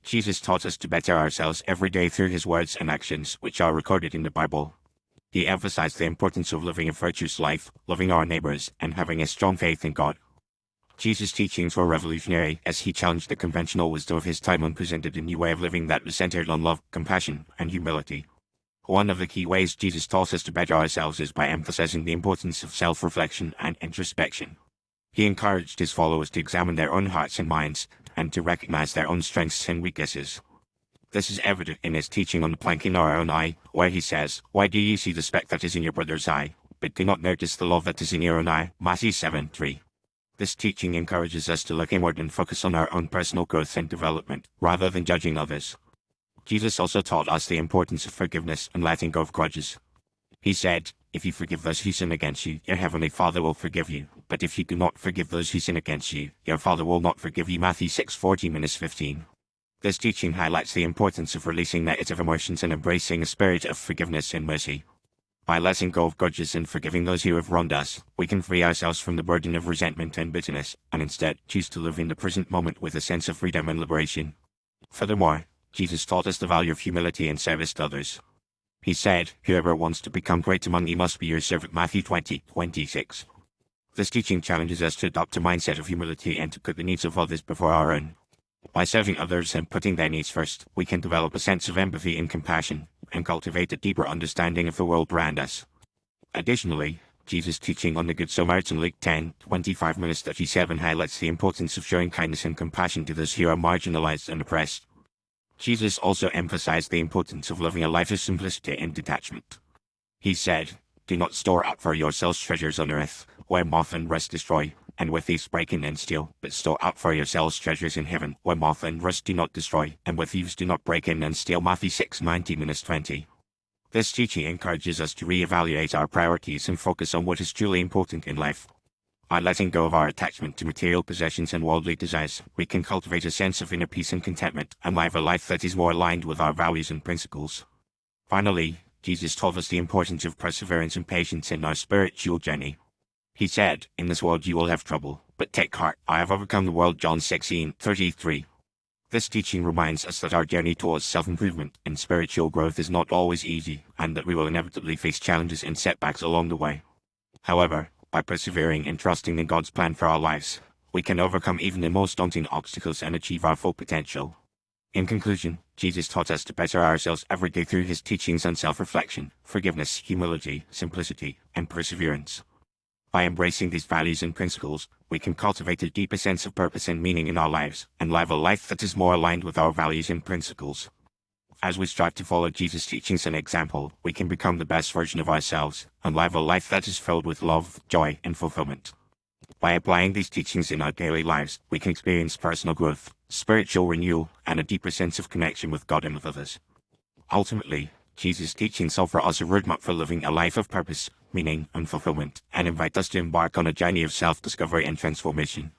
Jesus taught us to better ourselves every day through his words and actions, which are recorded in the Bible. He emphasized the importance of living a virtuous life, loving our neighbors, and having a strong faith in God. Jesus' teachings were revolutionary as he challenged the conventional wisdom of his time and presented a new way of living that was centered on love, compassion, and humility. One of the key ways Jesus taught us to better ourselves is by emphasizing the importance of self-reflection and introspection. He encouraged his followers to examine their own hearts and minds, and to recognize their own strengths and weaknesses. This is evident in his teaching on the plank in our own eye, where he says, "Why do you see the speck that is in your brother's eye, but do not notice the log that is in your own eye?" Matthew 7:3. This teaching encourages us to look inward and focus on our own personal growth and development, rather than judging others. Jesus also taught us the importance of forgiveness and letting go of grudges. He said, "If you forgive those who sin against you, your heavenly Father will forgive you. But if you do not forgive those who sin against you, your Father will not forgive you." Matthew 6:14-15. This teaching highlights the importance of releasing negative emotions and embracing a spirit of forgiveness and mercy. By letting go of grudges and forgiving those who have wronged us, we can free ourselves from the burden of resentment and bitterness, and instead choose to live in the present moment with a sense of freedom and liberation. Furthermore, Jesus taught us the value of humility and service to others. He said, "Whoever wants to become great among you must be your servant." Matthew 20:26. This teaching challenges us to adopt a mindset of humility and to put the needs of others before our own. By serving others and putting their needs first, we can develop a sense of empathy and compassion, and cultivate a deeper understanding of the world around us. Additionally, Jesus' teaching on the Good Samaritan, Luke 10:25-37, highlights the importance of showing kindness and compassion to those who are marginalized and oppressed. Jesus also emphasized the importance of living a life of simplicity and detachment. He said, "Do not store up for yourselves treasures on earth, where moth and rust destroy, and where thieves break in and steal, but store up for yourselves treasures in heaven, where moth and rust do not destroy, and where thieves do not break in and steal." Matthew 6:19-20. This teaching encourages us to reevaluate our priorities and focus on what is truly important in life. By letting go of our attachment to material possessions and worldly desires, we can cultivate a sense of inner peace and contentment, and live a life that is more aligned with our values and principles. Finally, Jesus taught us the importance of perseverance and patience in our spiritual journey. He said, "In this world you will have trouble, but take heart, I have overcome the world." John 16:33. This teaching reminds us that our journey towards self-improvement and spiritual growth is not always easy, and that we will inevitably face challenges and setbacks along the way. However, by persevering and trusting in God's plan for our lives, we can overcome even the most daunting obstacles and achieve our full potential. In conclusion, Jesus taught us to better ourselves every day through his teachings on self-reflection, forgiveness, humility, simplicity, and perseverance. By embracing these values and principles, we can cultivate a deeper sense of purpose and meaning in our lives, and live a life that is more aligned with our values and principles. As we strive to follow Jesus' teachings and example, we can become the best version of ourselves, and live a life that is filled with love, joy, and fulfillment. By applying these teachings in our daily lives, we can experience personal growth, spiritual renewal, and a deeper sense of connection with God and with others. Ultimately, Jesus' teachings offer us a roadmap for living a life of purpose, meaning, and fulfillment, and invite us to embark on a journey of self-discovery and transformation.